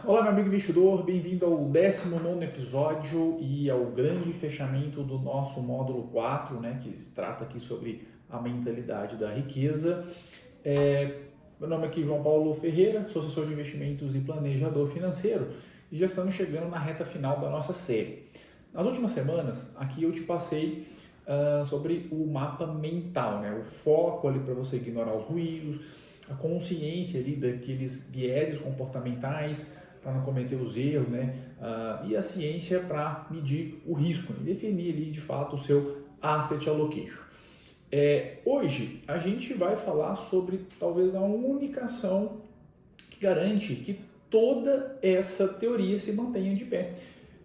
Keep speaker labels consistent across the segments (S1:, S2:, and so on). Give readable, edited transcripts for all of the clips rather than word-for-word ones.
S1: Olá, meu amigo investidor, bem-vindo ao 19º episódio e ao grande fechamento do nosso módulo 4, né, que se trata aqui sobre a mentalidade da riqueza. Meu nome aqui é João Paulo Ferreira, sou assessor de investimentos e planejador financeiro e já estamos chegando na reta final da nossa série. Nas últimas semanas, aqui eu te passei sobre o mapa mental, né, o foco ali para você ignorar os ruídos, a consciência ali daqueles vieses comportamentais para não cometer os erros, né? E a ciência para medir o risco, né? Definir ali de fato o seu asset allocation. Hoje a gente vai falar sobre talvez a única ação que garante que toda essa teoria se mantenha de pé,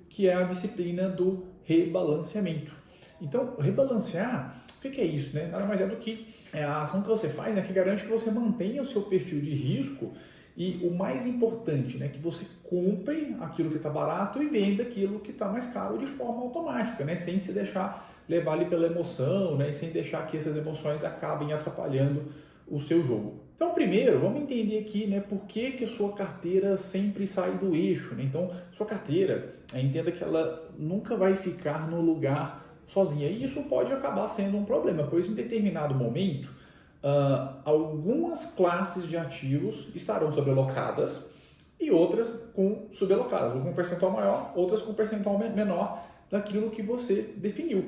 S1: que é a disciplina do rebalanceamento. Então, rebalancear, o que é isso, né? Nada mais é do que a ação que você faz, né, que garante que você mantenha o seu perfil de risco e o mais importante, né, que você compre aquilo que está barato e venda aquilo que está mais caro de forma automática, né, sem se deixar levar ali pela emoção, né, e sem deixar que essas emoções acabem atrapalhando o seu jogo. Então, primeiro, vamos entender aqui, né, por que a sua carteira sempre sai do eixo, né? Então, sua carteira, entenda que ela nunca vai ficar no lugar sozinha. E isso pode acabar sendo um problema, pois em determinado momento, algumas classes de ativos estarão sobrealocadas e outras com subalocadas, ou com um percentual maior, outras com um percentual menor daquilo que você definiu.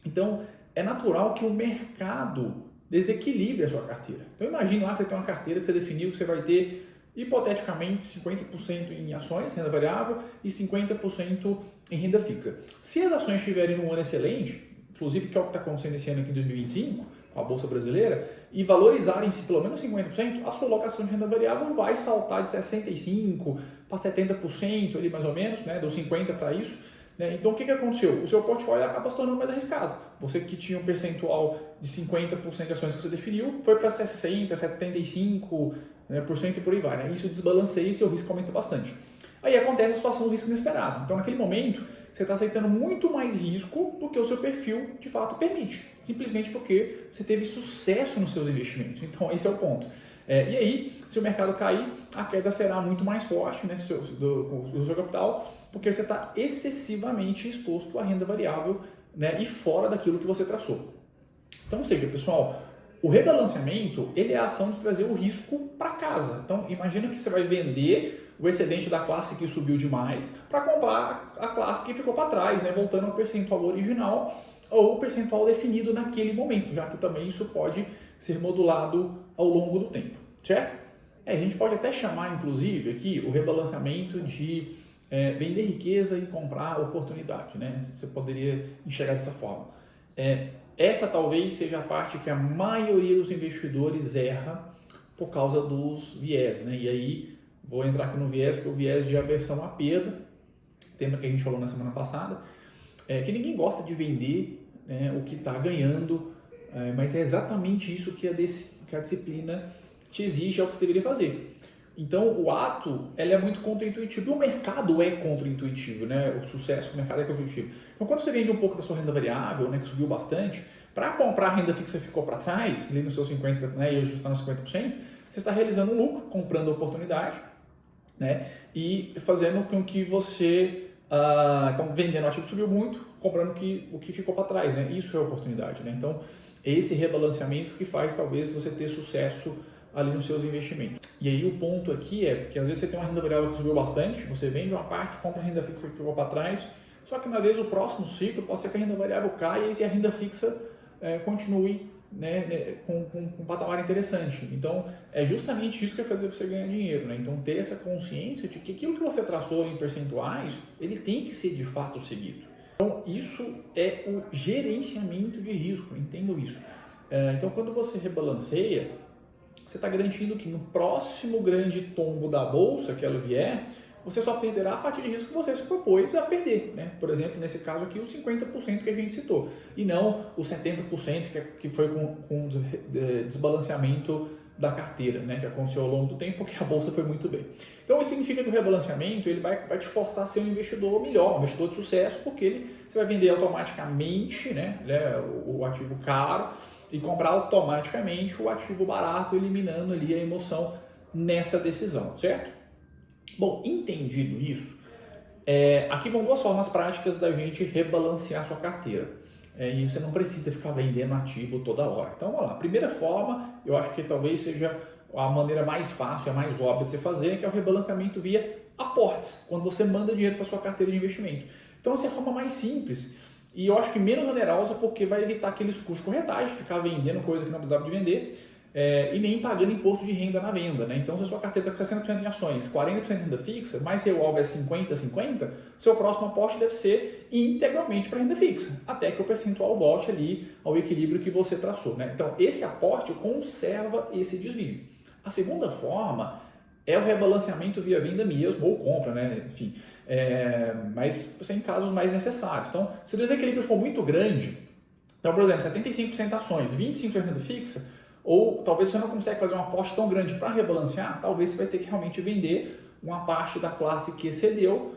S1: Então, é natural que o mercado desequilibre a sua carteira. Então, imagine lá que você tem uma carteira que você definiu que você vai ter, hipoteticamente, 50% em ações, renda variável, e 50% em renda fixa. Se as ações estiverem num ano excelente, inclusive que é o que está acontecendo esse ano aqui em 2025, com a Bolsa Brasileira, e valorizarem-se pelo menos 50%, a sua alocação de renda variável vai saltar de 65% para 70%, ali mais ou menos, né, dos 50% para isso. Né? Então, o que aconteceu? O seu portfólio acaba se tornando mais arriscado. Você que tinha um percentual de 50% de ações que você definiu, foi para 60%, 75%, por cento e por aí vai, né? Isso desbalanceia e seu risco aumenta bastante. Aí acontece a situação do risco inesperado. Então, naquele momento, você está aceitando muito mais risco do que o seu perfil de fato permite, simplesmente porque você teve sucesso nos seus investimentos. Então, esse é o ponto. E aí, se o mercado cair, a queda será muito mais forte, né, do seu capital, porque você está excessivamente exposto à renda variável, né, e fora daquilo que você traçou. Então, ou seja, pessoal, o rebalanceamento, ele é a ação de trazer o risco para casa. Então, imagina que você vai vender o excedente da classe que subiu demais para comprar a classe que ficou para trás, né, voltando ao percentual original ou o percentual definido naquele momento, já que também isso pode ser modulado ao longo do tempo, certo? A gente pode até chamar, inclusive, aqui o rebalanceamento de vender riqueza e comprar oportunidade, né? Você poderia enxergar dessa forma. Essa talvez seja a parte que a maioria dos investidores erra por causa dos viés, né? E aí, vou entrar aqui no viés, que é o viés de aversão à perda, tema que a gente falou na semana passada, que ninguém gosta de vender, né, o que está ganhando, mas é exatamente isso que a disciplina te exige, é o que você deveria fazer. Então, o ato ele é muito contra-intuitivo e o mercado é contra-intuitivo, né? O sucesso do mercado é contra-intuitivo. Então, quando você vende um pouco da sua renda variável, né, que subiu bastante, para comprar a renda fixa que ficou para trás, ali nos seus 50%, né, e ajustar nos 50%, você está realizando um lucro, comprando a oportunidade, né, e fazendo com que você, então, vendendo o ativo que subiu muito, comprando o que ficou para trás, né? Isso é oportunidade, né? Então, esse rebalanceamento que faz talvez você ter sucesso ali nos seus investimentos. E aí o ponto aqui é que às vezes você tem uma renda variável que subiu bastante, você vende uma parte, compra a renda fixa que ficou para trás, só que na vez o próximo ciclo pode ser que a renda variável caia e a renda fixa continue, né, com um patamar interessante. Então é justamente isso que vai fazer você ganhar dinheiro, né? Então ter essa consciência de que aquilo que você traçou em percentuais, ele tem que ser de fato seguido. Então isso é o gerenciamento de risco, entendam isso. Então quando você rebalanceia, você está garantindo que no próximo grande tombo da bolsa que ela vier, você só perderá a fatia de risco que você se propôs a perder, né? Por exemplo, nesse caso aqui, os 50% que a gente citou, e não os 70% que foi com desbalanceamento da carteira, né? Que aconteceu ao longo do tempo, porque a bolsa foi muito bem. Então, isso significa que o rebalanceamento ele vai te forçar a ser um investidor melhor, um investidor de sucesso, porque você vai vender automaticamente, né, o ativo caro, e comprar automaticamente o ativo barato, eliminando ali a emoção nessa decisão, certo? Bom, entendido isso, aqui vão duas formas práticas da gente rebalancear sua carteira. E você não precisa ficar vendendo ativo toda hora. Então, vamos lá. A primeira forma, eu acho que talvez seja a maneira mais fácil, a mais óbvia de você fazer, que é o rebalanceamento via aportes, quando você manda dinheiro para sua carteira de investimento. Então, essa é a forma mais simples e eu acho que menos onerosa, porque vai evitar aqueles custos de corretagem, ficar vendendo coisa que não precisava de vender, e nem pagando imposto de renda na venda, né? Então, se a sua carteira está com 60% em ações, 40% de renda fixa, mas seu alvo é 50-50, seu próximo aporte deve ser integralmente para renda fixa, até que o percentual volte ali ao equilíbrio que você traçou, né? Então, esse aporte conserva esse desvio. A segunda forma é o rebalanceamento via venda mesmo, ou compra, né? Enfim, mas em casos mais necessários. Então, se o desequilíbrio for muito grande, então, por exemplo, 75% ações, 25% renda fixa, ou talvez você não consegue fazer um aporte tão grande para rebalancear, talvez você vai ter que realmente vender uma parte da classe que excedeu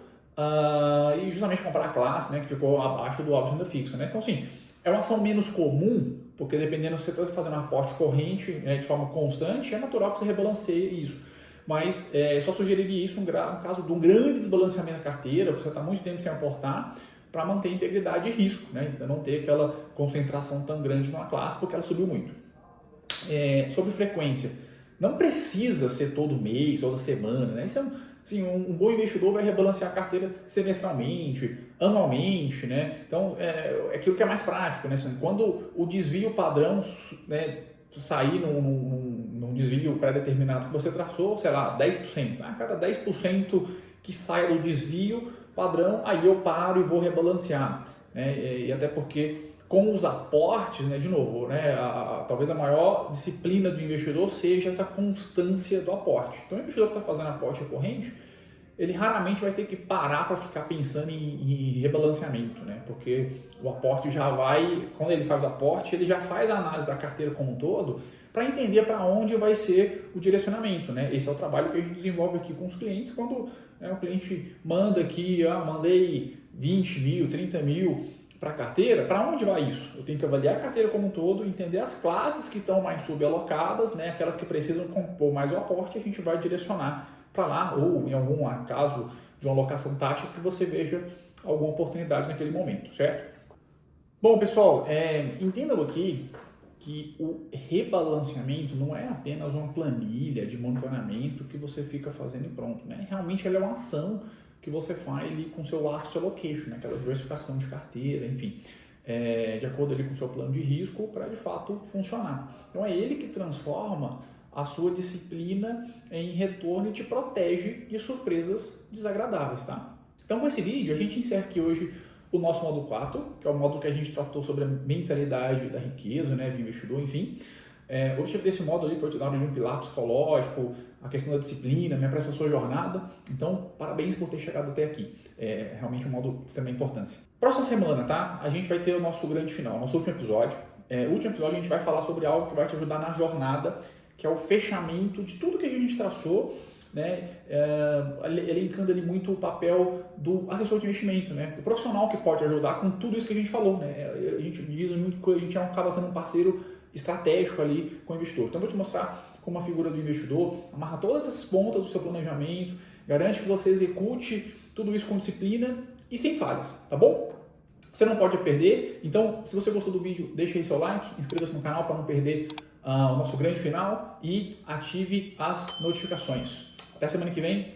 S1: e justamente comprar a classe, né, que ficou abaixo do alvo de renda fixa, né? Então, sim, é uma ação menos comum, porque dependendo se você está fazendo um aporte corrente, né, de forma constante, é natural que você rebalanceie isso. Mas só sugeriria isso no caso de um grande desbalanceamento da carteira, você está muito tempo sem aportar, para manter a integridade e risco, né? Então, não ter aquela concentração tão grande numa classe, porque ela subiu muito. Sobre frequência, não precisa ser todo mês, toda semana, né? Isso assim, um bom investidor vai rebalancear a carteira semestralmente, anualmente, né? Então, é aquilo que é mais prático, né? Assim, quando o desvio padrão, né, sair num desvio pré-determinado que você traçou, sei lá, 10%, a cada 10% que saia do desvio padrão, aí eu paro e vou rebalancear, né? E até porque com os aportes, né, de novo, né, talvez a maior disciplina do investidor seja essa constância do aporte. Então, o investidor que está fazendo aporte recorrente, ele raramente vai ter que parar para ficar pensando em rebalanceamento, né? Porque o aporte já vai, quando ele faz o aporte, ele já faz a análise da carteira como um todo para entender para onde vai ser o direcionamento, né? Esse é o trabalho que a gente desenvolve aqui com os clientes, quando o cliente manda aqui, mandei 20 mil, 30 mil para a carteira, para onde vai isso? Eu tenho que avaliar a carteira como um todo, entender as classes que estão mais subalocadas, né? Aquelas que precisam compor mais o aporte, a gente vai direcionar para lá, ou em algum caso de uma alocação tática que você veja alguma oportunidade naquele momento, certo? Bom, pessoal, entendam aqui que o rebalanceamento não é apenas uma planilha de monitoramento que você fica fazendo e pronto, né? Realmente ela é uma ação que você faz ali com o seu asset allocation, né? Aquela diversificação de carteira, enfim, de acordo ali com o seu plano de risco para de fato funcionar. Então é ele que transforma a sua disciplina em retorno e te protege de surpresas desagradáveis, tá? Então com esse vídeo a gente encerra aqui hoje o nosso módulo 4, que é o módulo que a gente tratou sobre a mentalidade da riqueza, né, do investidor, enfim. O objetivo desse módulo ali foi te dar um pilar psicológico, a questão da disciplina, me apressa a sua jornada. Então, parabéns por ter chegado até aqui. É realmente um módulo de extrema importância. Próxima semana, tá? A gente vai ter o nosso grande final, nosso último episódio. No último episódio a gente vai falar sobre algo que vai te ajudar na jornada, que é o fechamento de tudo que a gente traçou, né? Elencando ali muito o papel do assessor de investimento, né? O profissional que pode ajudar com tudo isso que a gente falou, né? A gente diz muito que a gente acaba sendo um parceiro estratégico ali com o investidor. Então, eu vou te mostrar como a figura do investidor amarra todas essas pontas do seu planejamento, garante que você execute tudo isso com disciplina e sem falhas, tá bom? Você não pode perder, então, se você gostou do vídeo, deixa aí seu like, inscreva-se no canal para não perder o nosso grande final e ative as notificações. Até semana que vem,